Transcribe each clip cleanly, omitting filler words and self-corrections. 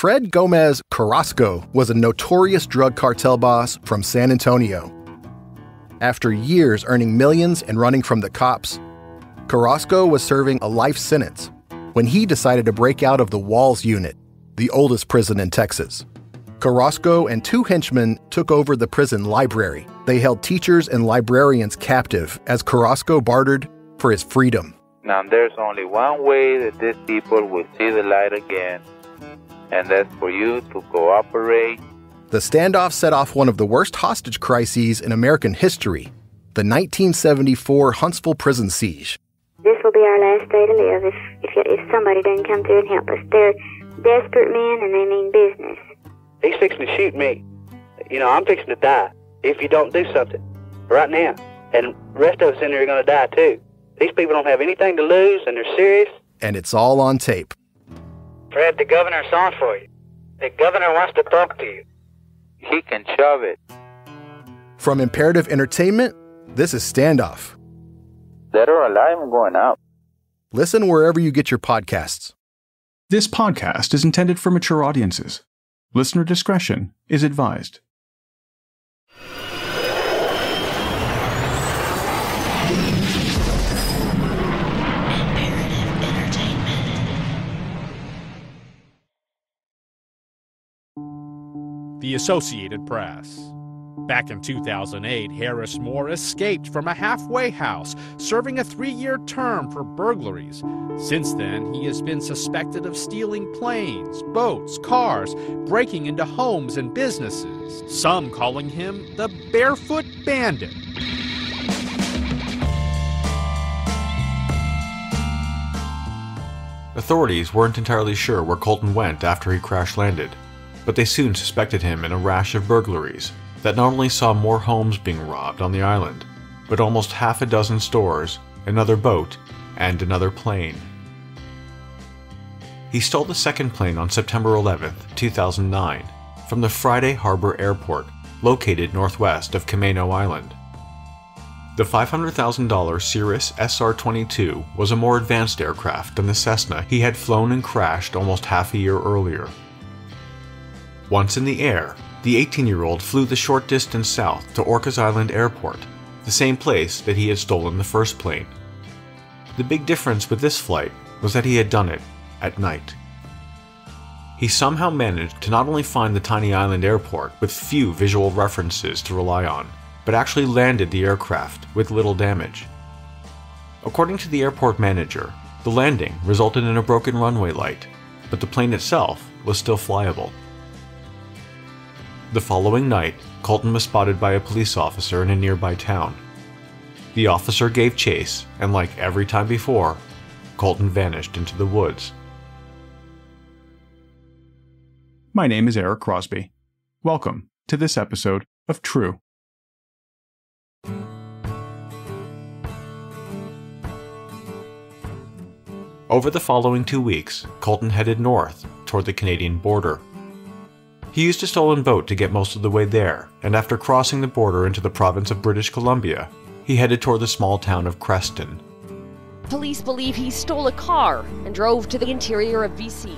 Fred Gomez Carrasco was a notorious drug cartel boss from San Antonio. After years earning millions and running from the cops, Carrasco was serving a life sentence when he decided to break out of the Walls Unit, the oldest prison in Texas. Carrasco and two henchmen took over the prison library. They held teachers and librarians captive as Carrasco bartered for his freedom. Now there's only one way that these people will see the light again, and that's for you to cooperate. The standoff set off one of the worst hostage crises in American history, the 1974 Huntsville prison siege. This will be our last day to live if somebody doesn't come through and help us. They're desperate men and they mean business. He's fixing to shoot me. I'm fixing to die if you don't do something right now. And the rest of us in here are going to die too. These people don't have anything to lose and they're serious. And it's all on tape. Fred, the governor's on for you. The governor wants to talk to you. He can shove it. From Imperative Entertainment, this is Standoff. Dead or alive, I'm going out. Listen wherever you get your podcasts. This podcast is intended for mature audiences. Listener discretion is advised. The Associated Press. Back in 2008, Harris Moore escaped from a halfway house, serving a 3-year term for burglaries. Since then, he has been suspected of stealing planes, boats, cars, breaking into homes and businesses, some calling him the Barefoot Bandit. Authorities weren't entirely sure where Colton went after he crash-landed, but they soon suspected him in a rash of burglaries that not only saw more homes being robbed on the island, but almost half a dozen stores, another boat, and another plane. He stole the second plane on September 11, 2009, from the Friday Harbor Airport, located northwest of Camano Island. The $500,000 Cirrus SR-22 was a more advanced aircraft than the Cessna he had flown and crashed almost half a year earlier. Once in the air, the 18-year-old flew the short distance south to Orcas Island Airport, the same place that he had stolen the first plane. The big difference with this flight was that he had done it at night. He somehow managed to not only find the tiny island airport with few visual references to rely on, but actually landed the aircraft with little damage. According to the airport manager, the landing resulted in a broken runway light, but the plane itself was still flyable. The following night, Colton was spotted by a police officer in a nearby town. The officer gave chase, and like every time before, Colton vanished into the woods. My name is Eric Crosby. Welcome to this episode of True. Over the following 2 weeks, Colton headed north toward the Canadian border. He used a stolen boat to get most of the way there, and after crossing the border into the province of British Columbia, he headed toward the small town of Creston. Police believe he stole a car and drove to the interior of BC.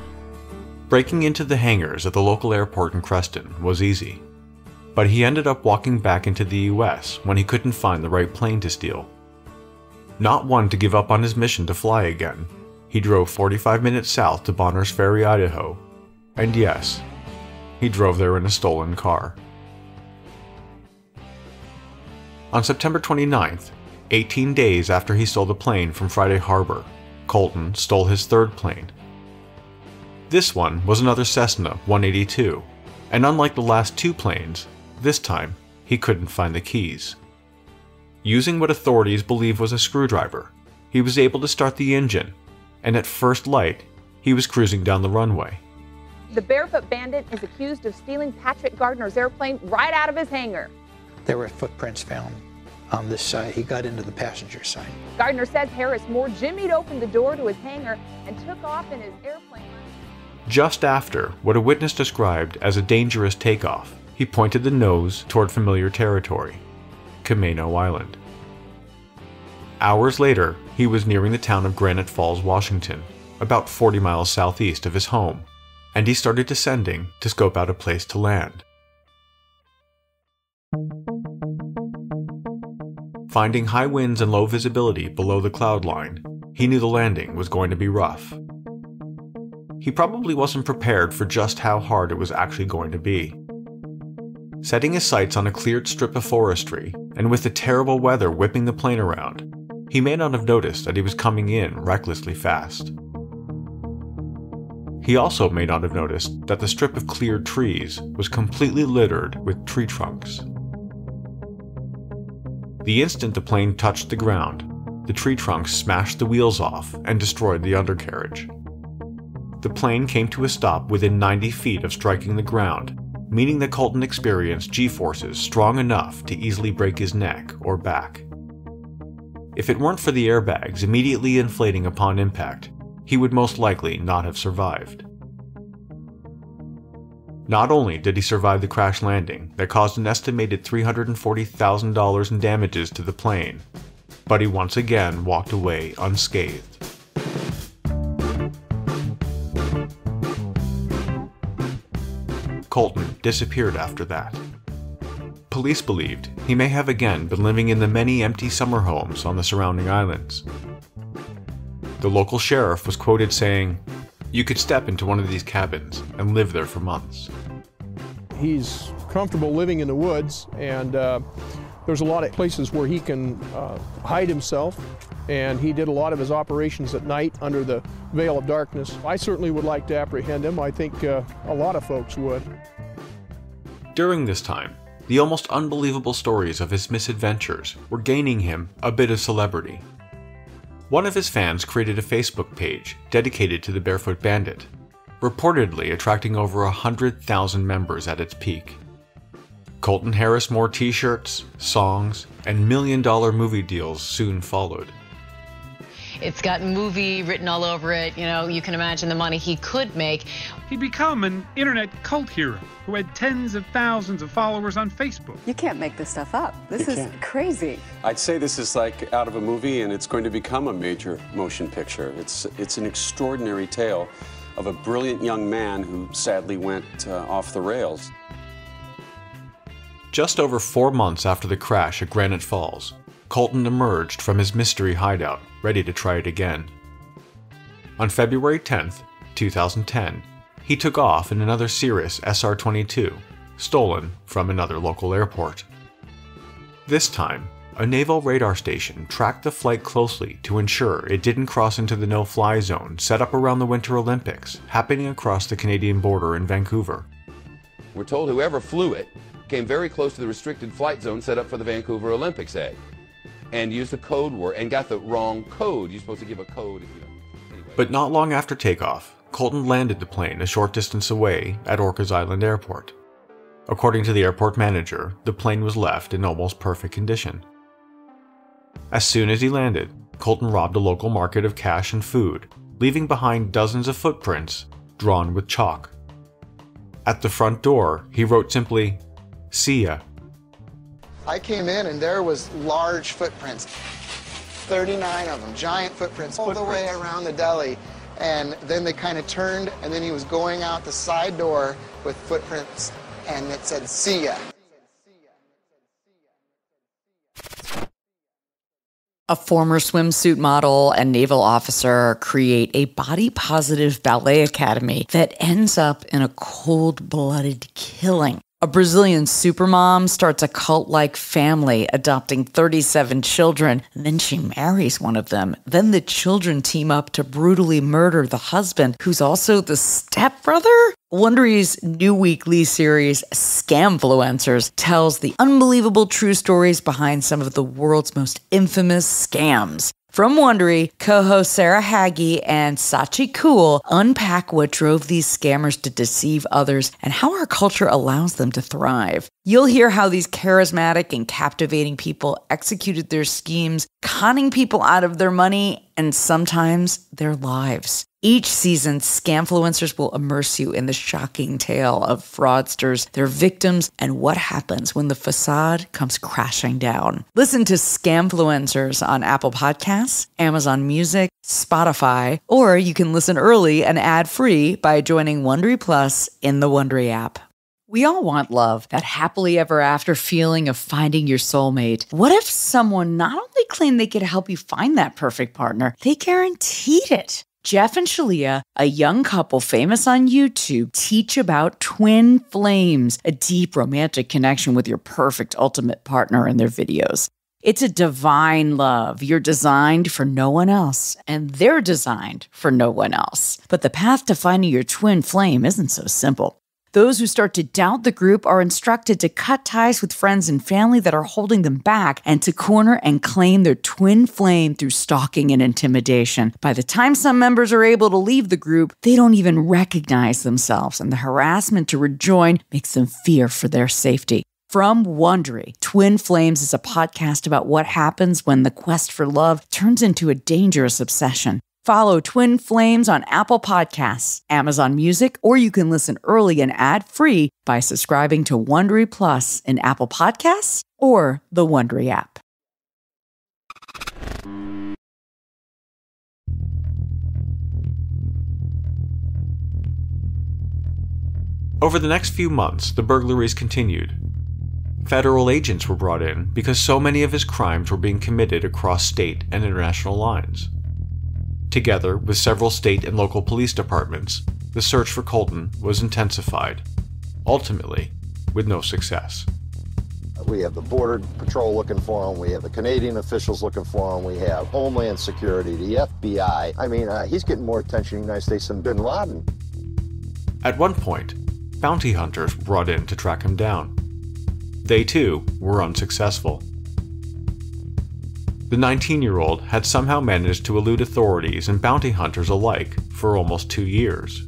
Breaking into the hangars at the local airport in Creston was easy, but he ended up walking back into the US when he couldn't find the right plane to steal. Not one to give up on his mission to fly again, he drove 45 minutes south to Bonners Ferry, Idaho, and yes, he drove there in a stolen car. On September 29th, 18 days after he stole the plane from Friday Harbor, Colton stole his third plane. This one was another Cessna 182, and unlike the last two planes, this time he couldn't find the keys. Using what authorities believe was a screwdriver, he was able to start the engine, and at first light, he was cruising down the runway. The Barefoot Bandit is accused of stealing Patrick Gardner's airplane right out of his hangar. There were footprints found on this side. He got into the passenger side. Gardner says Harris Moore jimmied open the door to his hangar and took off in his airplane. Just after what a witness described as a dangerous takeoff, he pointed the nose toward familiar territory, Camano Island. Hours later, he was nearing the town of Granite Falls, Washington, about 40 miles southeast of his home, and he started descending to scope out a place to land. Finding high winds and low visibility below the cloud line, he knew the landing was going to be rough. He probably wasn't prepared for just how hard it was actually going to be. Setting his sights on a cleared strip of forestry, and with the terrible weather whipping the plane around, he may not have noticed that he was coming in recklessly fast. He also may not have noticed that the strip of cleared trees was completely littered with tree trunks. The instant the plane touched the ground, the tree trunks smashed the wheels off and destroyed the undercarriage. The plane came to a stop within 90 feet of striking the ground, meaning that Colton experienced G-forces strong enough to easily break his neck or back. If it weren't for the airbags immediately inflating upon impact, he would most likely not have survived. Not only did he survive the crash landing that caused an estimated $340,000 in damages to the plane, but he once again walked away unscathed. Colton disappeared after that. Police believed he may have again been living in the many empty summer homes on the surrounding islands. The local sheriff was quoted saying, "You could step into one of these cabins and live there for months." He's comfortable living in the woods, and there's a lot of places where he can hide himself, and he did a lot of his operations at night under the veil of darkness. I certainly would like to apprehend him. I think a lot of folks would. During this time, the almost unbelievable stories of his misadventures were gaining him a bit of celebrity. One of his fans created a Facebook page dedicated to the Barefoot Bandit, reportedly attracting over 100,000 members at its peak. Colton Harris Moore t-shirts, songs, and million-dollar movie deals soon followed. It's got movie written all over it. You know, you can imagine the money he could make. He'd become an internet cult hero who had tens of thousands of followers on Facebook. You can't make this stuff up. This is crazy. I'd say this is like out of a movie, and it's going to become a major motion picture. It's an extraordinary tale of a brilliant young man who sadly went off the rails. Just over 4 months after the crash at Granite Falls, Colton emerged from his mystery hideout, ready to try it again. On February 10th, 2010, he took off in another Cirrus SR-22, stolen from another local airport. This time, a naval radar station tracked the flight closely to ensure it didn't cross into the no-fly zone set up around the Winter Olympics, happening across the Canadian border in Vancouver. We're told whoever flew it came very close to the restricted flight zone set up for the Vancouver Olympics, and used the code word and got the wrong code. You're supposed to give a code. Anyway. But not long after takeoff, Colton landed the plane a short distance away at Orcas Island Airport. According to the airport manager, the plane was left in almost perfect condition. As soon as he landed, Colton robbed a local market of cash and food, leaving behind dozens of footprints drawn with chalk. At the front door, he wrote simply, "See ya." I came in and there was large footprints, 39 of them, giant footprints all the way around the deli. And then they kind of turned, and then he was going out the side door with footprints, and it said, "See ya." A former swimsuit model and naval officer create a body-positive ballet academy that ends up in a cold-blooded killing. A Brazilian supermom starts a cult-like family, adopting 37 children, and then she marries one of them. Then the children team up to brutally murder the husband, who's also the stepbrother? Wondery's new weekly series, Scamfluencers, tells the unbelievable true stories behind some of the world's most infamous scams. From Wondery, co-hosts Sarah Hagee and Sachi Cool unpack what drove these scammers to deceive others and how our culture allows them to thrive. You'll hear how these charismatic and captivating people executed their schemes, conning people out of their money and sometimes their lives. Each season, Scamfluencers will immerse you in the shocking tale of fraudsters, their victims, and what happens when the facade comes crashing down. Listen to Scamfluencers on Apple Podcasts, Amazon Music, Spotify, or you can listen early and ad-free by joining Wondery Plus in the Wondery app. We all want love, that happily ever after feeling of finding your soulmate. What if someone not only claimed they could help you find that perfect partner, they guaranteed it? Jeff and Shalia, a young couple famous on YouTube, teach about twin flames, a deep romantic connection with your perfect ultimate partner in their videos. It's a divine love. You're designed for no one else, and they're designed for no one else. But the path to finding your twin flame isn't so simple. Those who start to doubt the group are instructed to cut ties with friends and family that are holding them back and to corner and claim their twin flame through stalking and intimidation. By the time some members are able to leave the group, they don't even recognize themselves, and the harassment to rejoin makes them fear for their safety. From Wondery, Twin Flames is a podcast about what happens when the quest for love turns into a dangerous obsession. Follow Twin Flames on Apple Podcasts, Amazon Music, or you can listen early and ad-free by subscribing to Wondery Plus in Apple Podcasts or the Wondery app. Over the next few months, the burglaries continued. Federal agents were brought in because so many of his crimes were being committed across state and international lines. Together with several state and local police departments, the search for Colton was intensified, ultimately with no success. We have the Border Patrol looking for him, we have the Canadian officials looking for him, we have Homeland Security, the FBI. I mean, he's getting more attention in the United States than Bin Laden. At one point, bounty hunters were brought in to track him down. They too were unsuccessful. The 19-year-old had somehow managed to elude authorities and bounty hunters alike for almost 2 years.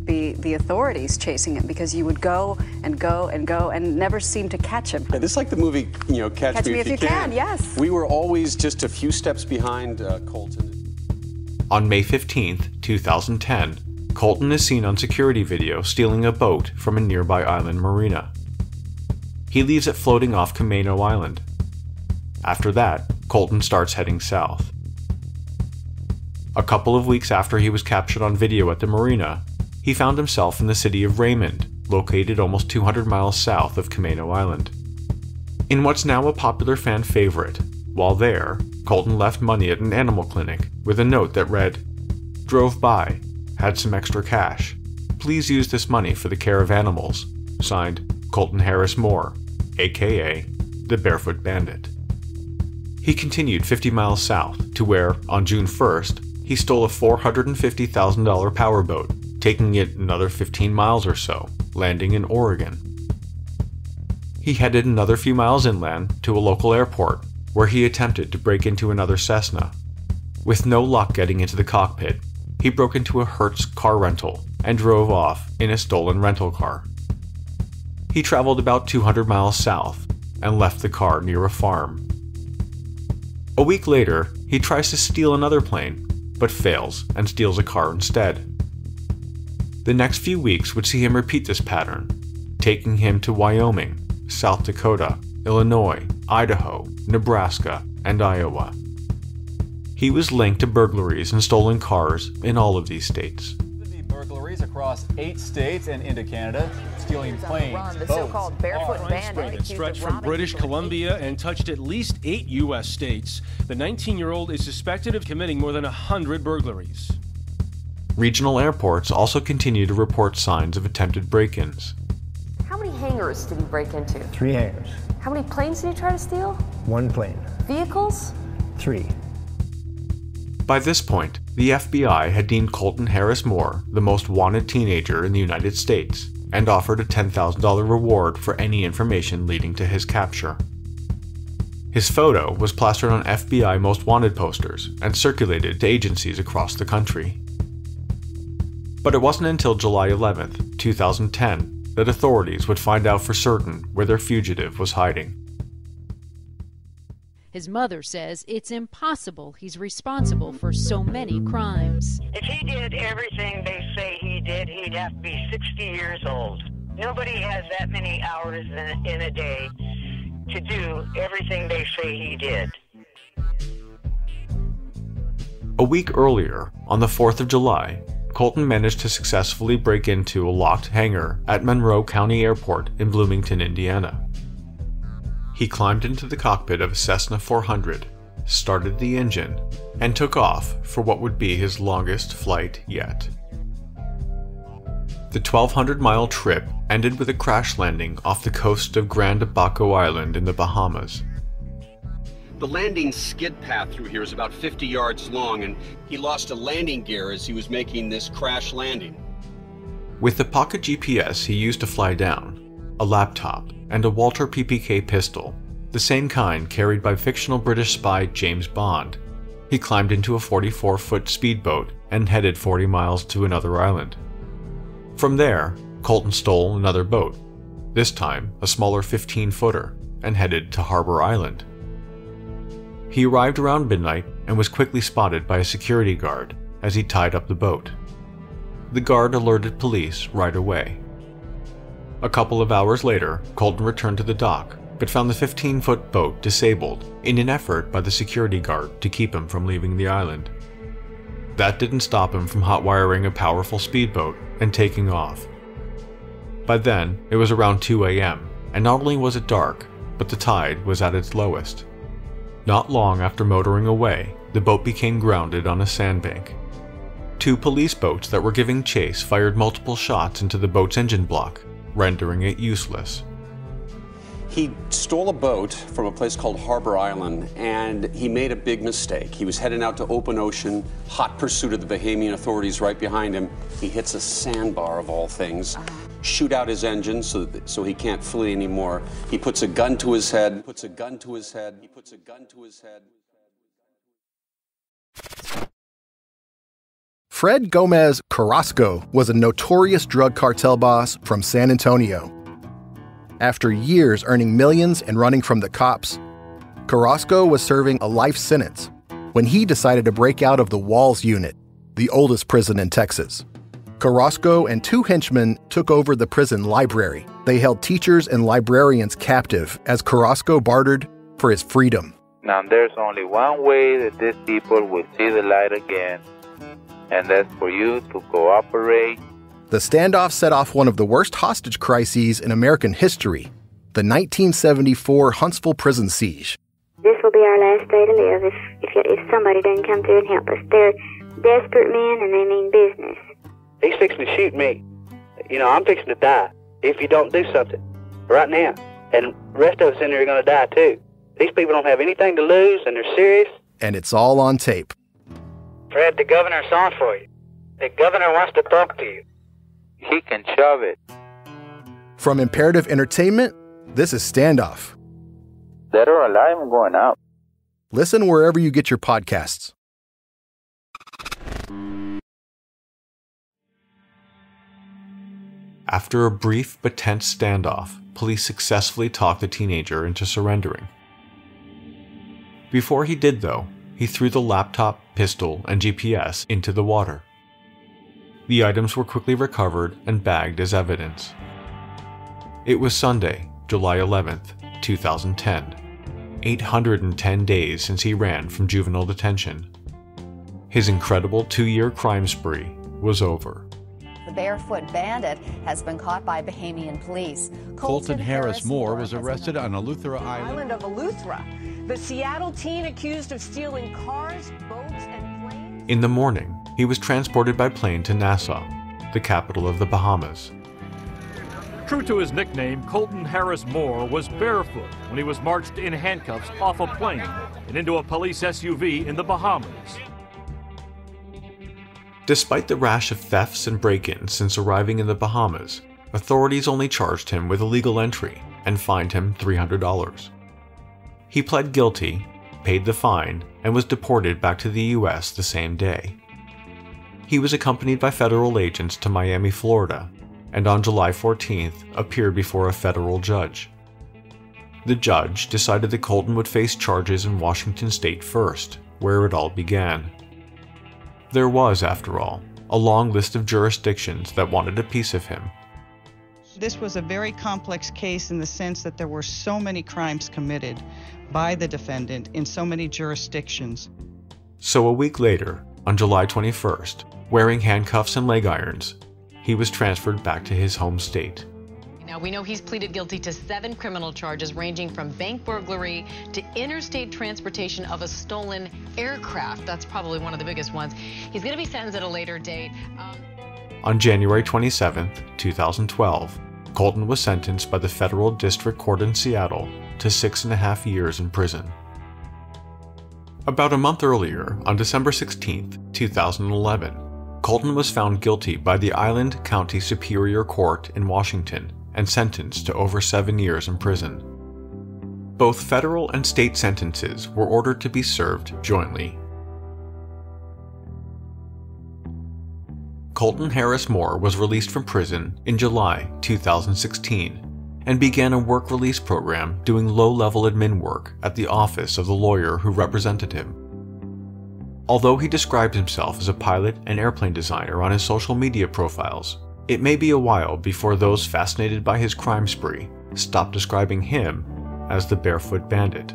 The authorities chasing him because you would go and go and go and never seem to catch him. Yeah, this is like the movie, Catch Me If You Can. Yes. We were always just a few steps behind Colton. On May 15th, 2010, Colton is seen on security video stealing a boat from a nearby island marina. He leaves it floating off Camano Island. After that, Colton starts heading south. A couple of weeks after he was captured on video at the marina, he found himself in the city of Raymond, located almost 200 miles south of Camano Island. In what's now a popular fan favorite, while there, Colton left money at an animal clinic with a note that read, "Drove by, had some extra cash. Please use this money for the care of animals. Signed, Colton Harris Moore, aka the Barefoot Bandit." He continued 50 miles south to where, on June 1st, he stole a $450,000 powerboat, taking it another 15 miles or so, landing in Oregon. He headed another few miles inland to a local airport, where he attempted to break into another Cessna. With no luck getting into the cockpit, he broke into a Hertz car rental and drove off in a stolen rental car. He traveled about 200 miles south and left the car near a farm. A week later, he tries to steal another plane, but fails and steals a car instead. The next few weeks would see him repeat this pattern, taking him to Wyoming, South Dakota, Illinois, Idaho, Nebraska, and Iowa. He was linked to burglaries and stolen cars in all of these states. Burglaries across 8 states and into Canada, stealing planes, The so-called Barefoot Bandit stretched from British Columbia and touched at least 8 U.S. states. The 19-year-old is suspected of committing more than 100 burglaries. Regional airports also continue to report signs of attempted break-ins. How many hangars did he break into? 3 hangars. How many planes did he try to steal? 1 plane. Vehicles? 3. By this point, the FBI had deemed Colton Harris Moore the most wanted teenager in the United States and offered a $10,000 reward for any information leading to his capture. His photo was plastered on FBI Most Wanted posters and circulated to agencies across the country. But it wasn't until July 11th, 2010, that authorities would find out for certain where their fugitive was hiding. His mother says it's impossible he's responsible for so many crimes. If he did everything they say he did, he'd have to be 60 years old. Nobody has that many hours in a day to do everything they say he did. A week earlier, on the 4th of July, Colton managed to successfully break into a locked hangar at Monroe County Airport in Bloomington, Indiana. He climbed into the cockpit of a Cessna 400, started the engine, and took off for what would be his longest flight yet. The 1,200-mile trip ended with a crash landing off the coast of Grand Abaco Island in the Bahamas. The landing skid path through here is about 50 yards long, and he lost a landing gear as he was making this crash landing. With the pocket GPS he used to fly down, a laptop, and a Walter PPK pistol, the same kind carried by fictional British spy James Bond, he climbed into a 44-foot speedboat and headed 40 miles to another island. From there, Colton stole another boat, this time a smaller 15-footer, and headed to Harbor Island. He arrived around midnight and was quickly spotted by a security guard as he tied up the boat. The guard alerted police right away. A couple of hours later, Colton returned to the dock, but found the 15-foot boat disabled in an effort by the security guard to keep him from leaving the island. That didn't stop him from hot-wiring a powerful speedboat and taking off. By then, it was around 2 a.m., and not only was it dark, but the tide was at its lowest. Not long after motoring away, the boat became grounded on a sandbank. 2 police boats that were giving chase fired multiple shots into the boat's engine block, rendering it useless. He stole a boat from a place called Harbor Island, and he made a big mistake. He was heading out to open ocean, hot pursuit of the Bahamian authorities right behind him. He hits a sandbar of all things, shoot out his engine so he can't flee anymore. He puts a gun to his head, Fred Gomez Carrasco was a notorious drug cartel boss from San Antonio. After years earning millions and running from the cops, Carrasco was serving a life sentence when he decided to break out of the Walls Unit, the oldest prison in Texas. Carrasco and 2 henchmen took over the prison library. They held teachers and librarians captive as Carrasco bartered for his freedom. Now there's only one way that these people will see the light again, and that's for you to cooperate. The standoff set off one of the worst hostage crises in American history, the 1974 Huntsville prison siege. This will be our last day to live if somebody doesn't come through and help us. They're desperate men and they mean business. He's fixing to shoot me. You know, I'm fixing to die if you don't do something right now. And the rest of us in there are going to die too. These people don't have anything to lose and they're serious. And it's all on tape. Fred, the governor's on for you. The governor wants to talk to you. He can shove it. From Imperative Entertainment, this is Standoff. Dead or alive, I'm going out. Listen wherever you get your podcasts. After a brief but tense standoff, police successfully talked the teenager into surrendering. Before he did, though, he threw the laptop, pistol, and GPS into the water. The items were quickly recovered and bagged as evidence. It was Sunday, July 11th, 2010, 810 days since he ran from juvenile detention. His incredible 2-year crime spree was over. The Barefoot Bandit has been caught by Bahamian police. Colton Harris Moore was arrested on Eleuthera Island of Eleuthera. The Seattle teen accused of stealing cars, boats, and planes. In the morning, he was transported by plane to Nassau, the capital of the Bahamas. True to his nickname, Colton Harris Moore was barefoot when he was marched in handcuffs off a plane and into a police SUV in the Bahamas. Despite the rash of thefts and break-ins since arriving in the Bahamas, authorities only charged him with illegal entry and fined him $300. He pled guilty, paid the fine, and was deported back to the U.S. the same day. He was accompanied by federal agents to Miami, Florida, and on July 14th appeared before a federal judge. The judge decided that Colton would face charges in Washington state first, where it all began. There was, after all, a long list of jurisdictions that wanted a piece of him. This was a very complex case in the sense that there were so many crimes committed by the defendant in so many jurisdictions. So a week later, on July 21st, wearing handcuffs and leg irons, he was transferred back to his home state. Now, we know he's pleaded guilty to 7 criminal charges ranging from bank burglary to interstate transportation of a stolen aircraft. That's probably one of the biggest ones. He's going to be sentenced at a later date. On January 27, 2012, Colton was sentenced by the Federal District Court in Seattle to 6.5 years in prison. About a month earlier, on December 16, 2011, Colton was found guilty by the Island County Superior Court in Washington and sentenced to over 7 years in prison. Both federal and state sentences were ordered to be served jointly. Colton Harris Moore was released from prison in July 2016 and began a work release program doing low-level admin work at the office of the lawyer who represented him. Although he described himself as a pilot and airplane designer on his social media profiles, it may be a while before those fascinated by his crime spree stop describing him as the Barefoot Bandit.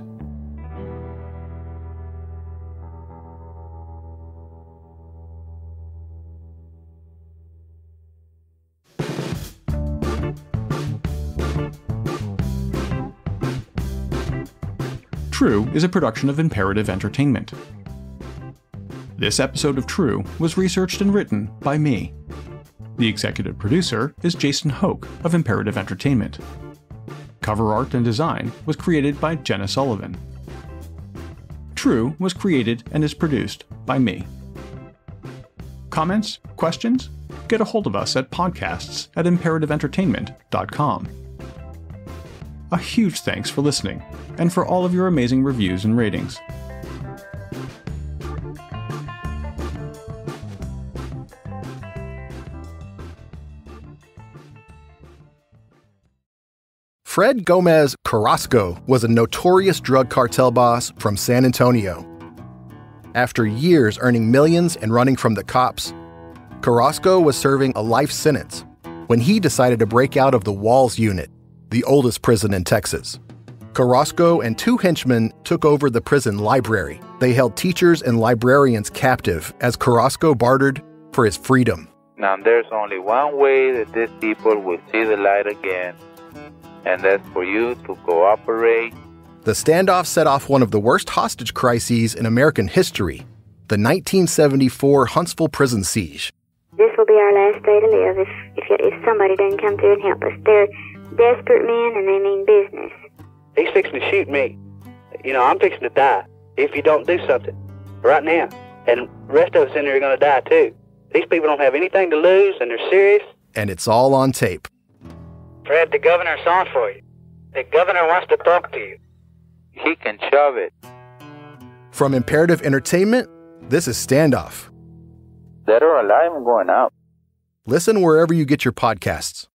True is a production of Imperative Entertainment. This episode of True was researched and written by me. The executive producer is Jason Hoke of Imperative Entertainment. Cover art and design was created by Jenna Sullivan. True was created and is produced by me. Comments? Questions? Get a hold of us at podcasts@imperativeentertainment.com. A huge thanks for listening, and for all of your amazing reviews and ratings. Fred Gomez Carrasco was a notorious drug cartel boss from San Antonio. After years earning millions and running from the cops, Carrasco was serving a life sentence when he decided to break out of the Walls Unit, the oldest prison in Texas. Carrasco and 2 henchmen took over the prison library. They held teachers and librarians captive as Carrasco bartered for his freedom. Now there's only one way that these people will see the light again, and that's for you to cooperate. The standoff set off one of the worst hostage crises in American history, the 1974 Huntsville prison siege. This will be our last day to live if somebody doesn't come through and help us. They're desperate men and they mean business. He's fixing to shoot me. You know, I'm fixing to die if you don't do something right now. And the rest of us in there are going to die too. These people don't have anything to lose and they're serious. And it's all on tape. Fred, the governor's on for you. The governor wants to talk to you. He can shove it. From Imperative Entertainment, this is Standoff. Dead or alive, I'm going out. Listen wherever you get your podcasts.